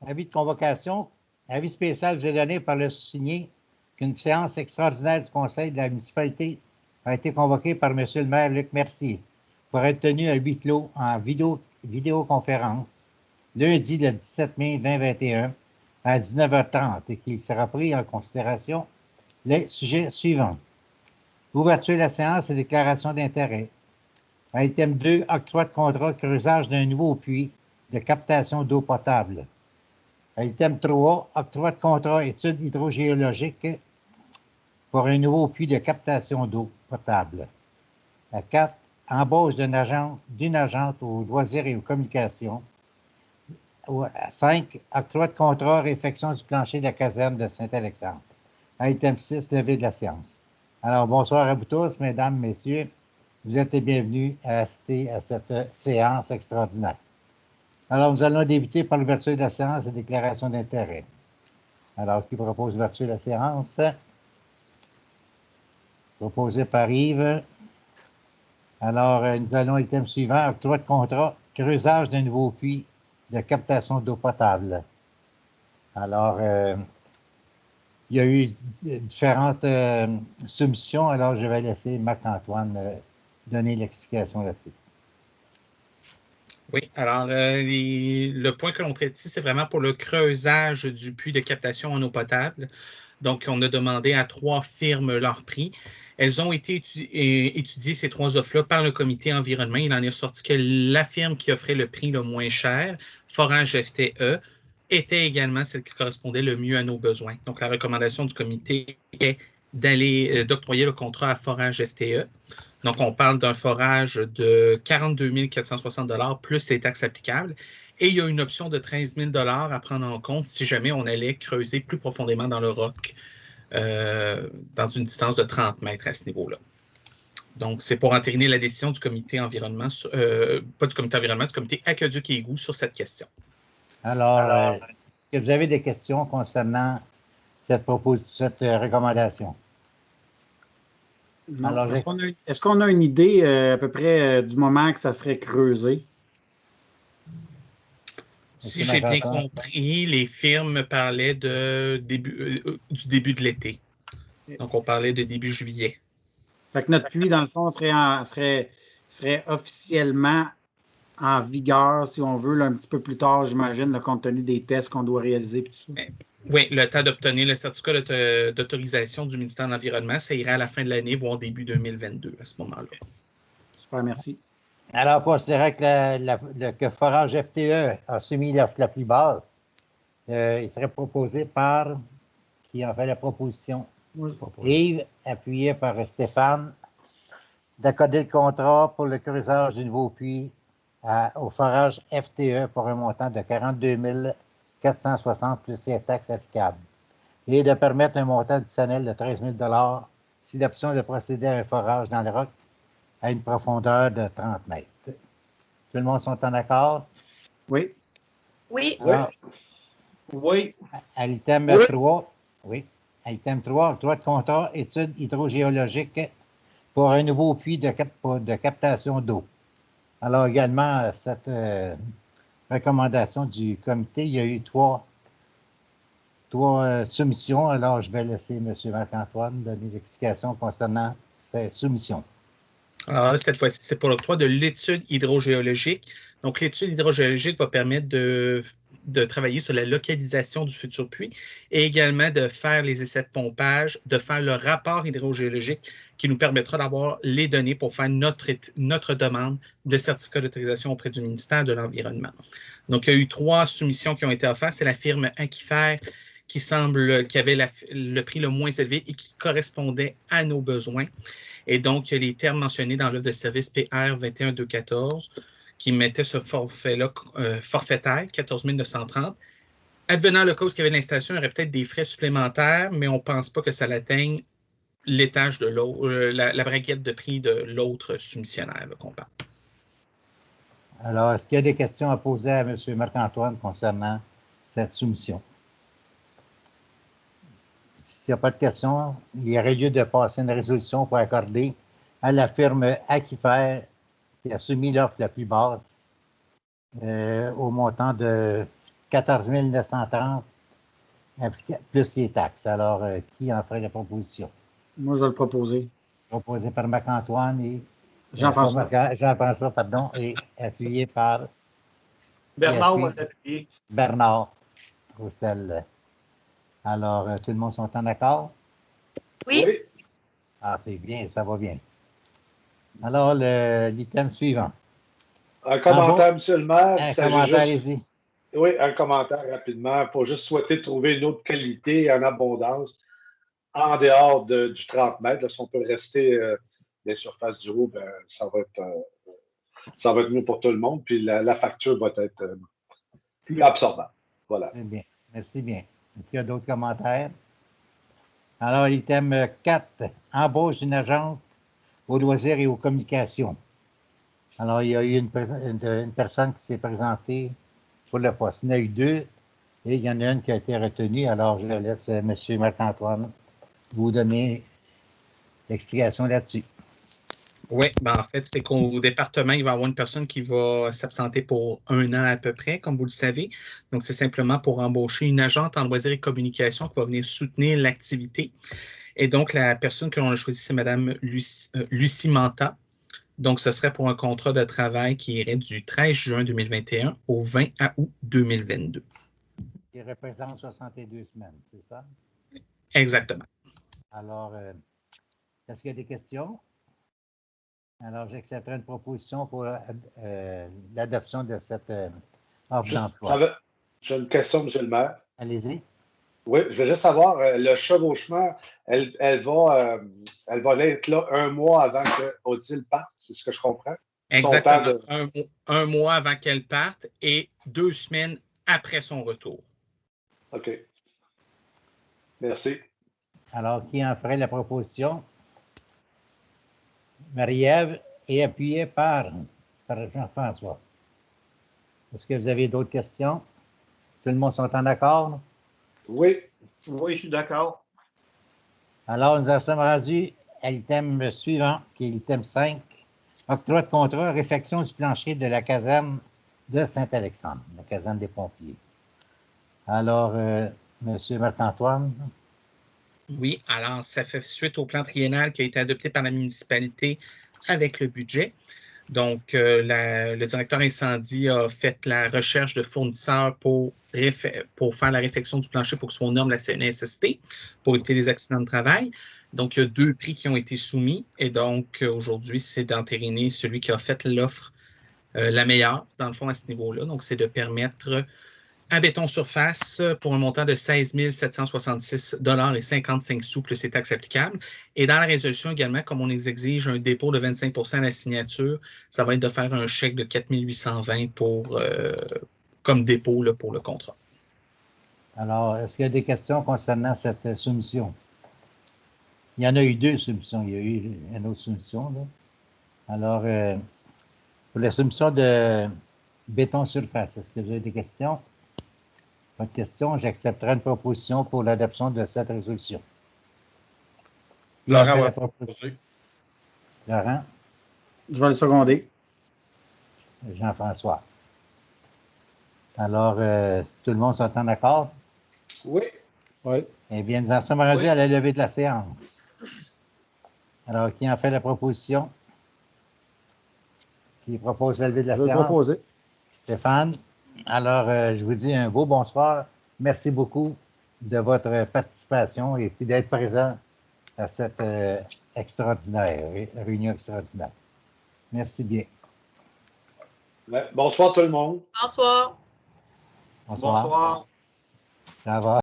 Avis de convocation. Avis spécial vous est donné par le signé qu'une séance extraordinaire du Conseil de la municipalité a été convoquée par M. le maire Luc Mercier pour être tenue à huis clos en vidéoconférence lundi le 17 mai 2021 à 19h30 et qu'il sera pris en considération les sujets suivants. Ouverture de la séance et déclaration d'intérêt. Item 2, octroi de contrat creusage d'un nouveau puits de captation d'eau potable. Item 3, octroi de contrat études hydrogéologiques pour un nouveau puits de captation d'eau potable. 4, embauche d'une agente aux loisirs et aux communications. 5, octroi de contrat réfection du plancher de la caserne de Saint-Alexandre. Item 6, levée de la séance. Alors, bonsoir à vous tous, mesdames, messieurs. Vous êtes les bienvenus à assister à cette séance extraordinaire. Alors, nous allons débuter par l'ouverture de la séance et déclaration d'intérêt. Alors, qui propose l'ouverture de la séance? Proposé par Yves. Alors, nous allons au item suivant, octroi de contrat, creusage d'un nouveau puits de captation d'eau potable. Alors, il y a eu différentes soumissions, alors je vais laisser Marc-Antoine donner l'explication là-dessus. Oui, alors le point que l'on traite ici, c'est vraiment pour le creusage du puits de captation en eau potable. Donc, on a demandé à 3 firmes leur prix. Elles ont été étudiées, ces 3 offres-là, par le comité environnement. Il en est sorti que la firme qui offrait le prix le moins cher, Forage FTE, était également celle qui correspondait le mieux à nos besoins. Donc, la recommandation du comité est d'octroyer le contrat à Forage FTE. Donc, on parle d'un forage de 42 460 $ plus les taxes applicables. Et il y a une option de 13 000 $ à prendre en compte si jamais on allait creuser plus profondément dans le roc, dans une distance de 30 mètres à ce niveau-là. Donc, c'est pour entériner la décision du comité environnement, pas du comité environnement, du comité aqueduc et égouts sur cette question. Alors, est-ce que vous avez des questions concernant cette recommandation? Non. Est-ce qu'on a une idée à peu près du moment que ça serait creusé? Si j'ai bien compris, les firmes parlaient du début de l'été. Donc, on parlait de début juillet. Fait que notre puits, dans le fond, serait officiellement en vigueur, si on veut, là, un petit peu plus tard, j'imagine, compte tenu des tests qu'on doit réaliser et tout ça. Oui, le temps d'obtenir le certificat d'autorisation du ministère de l'Environnement, ça irait à la fin de l'année, voire début 2022 à ce moment-là. Super, merci. Alors, considérant que Forage FTE a soumis l'offre la plus basse, il serait proposé par qui en fait la proposition? Oui. Yves, appuyé par Stéphane, d'accorder le contrat pour le creusage du nouveau puits au Forage FTE pour un montant de 42 460 plus les taxes applicables et de permettre un montant additionnel de 13 000 $ si l'option de procéder à un forage dans le roc à une profondeur de 30 mètres. Tout le monde sont en accord? Oui. Oui. Alors, Oui. à l'item 3, oui. À l'item 3, octroi de contrat, études hydrogéologiques pour un nouveau puits de captation d'eau. Alors également, cette recommandation du comité, il y a eu trois soumissions. Alors, je vais laisser M. Marc-Antoine donner l'explication concernant ces soumissions. Alors, cette fois-ci, c'est pour l'octroi de l'étude hydrogéologique. Donc, l'étude hydrogéologique va permettre de travailler sur la localisation du futur puits et également de faire les essais de pompage, de faire le rapport hydrogéologique qui nous permettra d'avoir les données pour faire notre demande de certificat d'autorisation auprès du ministère de l'Environnement. Donc, il y a eu 3 soumissions qui ont été offertes. C'est la firme Aquifer qui avait le prix le moins élevé et qui correspondait à nos besoins. Et donc, il y a les termes mentionnés dans l'offre de service PR 21214 qui mettait ce forfait-là forfaitaire, 14 930. Advenant le cas où il y avait l'installation, il y aurait peut-être des frais supplémentaires, mais on ne pense pas que ça atteigne l'étage de l'autre, la braguette de prix de l'autre soumissionnaire qu'on parle. Alors, est-ce qu'il y a des questions à poser à M. Marc-Antoine concernant cette soumission? S'il n'y a pas de questions, il y aurait lieu de passer une résolution pour accorder à la firme Aquifer qui a soumis l'offre la plus basse au montant de 14 930 plus les taxes. Alors, qui en ferait la proposition? Moi, je vais le proposer. Proposé par Marc-Antoine et Jean-François. Jean-François, pardon, et appuyé par Bernard va t'appuyer. Bernard Roussel. Alors, tout le monde sont en accord? Oui. Ah, c'est bien, ça va bien. Alors, l'item suivant. Un commentaire, monsieur le maire. Un commentaire, allez-y. Oui, un commentaire rapidement. Il faut juste souhaiter trouver une autre qualité en abondance en dehors du 30 mètres. Là, si on peut rester les surfaces du haut, ben, ça va être mieux pour tout le monde. Puis la facture va être plus absorbante. Voilà. Très bien. Merci bien. Est-ce qu'il y a d'autres commentaires? Alors, l'item 4, embauche d'une agente aux loisirs et aux communications. Alors, il y a eu une personne qui s'est présentée pour le poste. Il y en a eu 2 et il y en a une qui a été retenue. Alors, je laisse M. Marc-Antoine vous donner l'explication là-dessus. Oui, ben en fait, c'est qu'au département, il va y avoir une personne qui va s'absenter pour 1 an à peu près, comme vous le savez. Donc, c'est simplement pour embaucher une agente en loisirs et communication qui va venir soutenir l'activité. Et donc, la personne que l'on a choisie, c'est Mme Lucie Manta. Donc, ce serait pour un contrat de travail qui irait du 13 juin 2021 au 20 août 2022. Il représente 62 semaines, c'est ça? Exactement. Alors, est-ce qu'il y a des questions? Alors, j'accepterai une proposition pour l'adoption de cette offre d'emploi. J'ai une question, monsieur le maire. Allez-y. Oui, je veux juste savoir, le chevauchement, elle va être là 1 mois avant que Odile parte, c'est ce que je comprends? Exactement. Un mois avant qu'elle parte et 2 semaines après son retour. OK. Merci. Alors, qui en ferait la proposition? Marie-Ève est appuyée par Jean-François. Est-ce que vous avez d'autres questions? Tout le monde sont en accord? Oui. Oui, je suis d'accord. Alors, nous en sommes rendus à l'item suivant, qui est l'item 5. Octroi de contrat, réfection du plancher de la caserne de Saint-Alexandre, la caserne des pompiers. Alors, M. Marc-Antoine. Oui, alors ça fait suite au plan triennal qui a été adopté par la municipalité avec le budget. Donc, le directeur incendie a fait la recherche de fournisseurs pour faire la réfection du plancher pour que ce soit aux normes de la CNESST, pour éviter les accidents de travail. Donc, il y a 2 prix qui ont été soumis et donc aujourd'hui, c'est d'entériner celui qui a fait l'offre la meilleure, dans le fond, à ce niveau-là. Donc, c'est de permettre à Béton Surface pour un montant de 16 766,55 $ plus les taxes applicables. Et dans la résolution également, comme on les exige un dépôt de 25 % à la signature, ça va être de faire un chèque de 4 820 comme dépôt là, pour le contrat. Alors, est-ce qu'il y a des questions concernant cette soumission? Il y en a eu 2 soumissions. Il y a eu une autre soumission. Là. Alors, pour la soumission de Béton Surface, est-ce que vous avez des questions? Pas de questions, j'accepterai une proposition pour l'adoption de cette résolution. Laurent va proposer. Laurent? Je vais le seconder. Jean-François. Alors, si tout le monde s'entend d'accord? Oui. Oui. Eh bien, nous en sommes rendus à la levée de la séance. Alors, qui en fait la proposition? Qui propose la levée de la séance? Je vais le proposer. Stéphane. Alors, je vous dis un beau bonsoir. Merci beaucoup de votre participation et puis d'être présent à cette réunion extraordinaire. Merci bien. Bonsoir tout le monde. Bonsoir. Bonsoir. Ça va.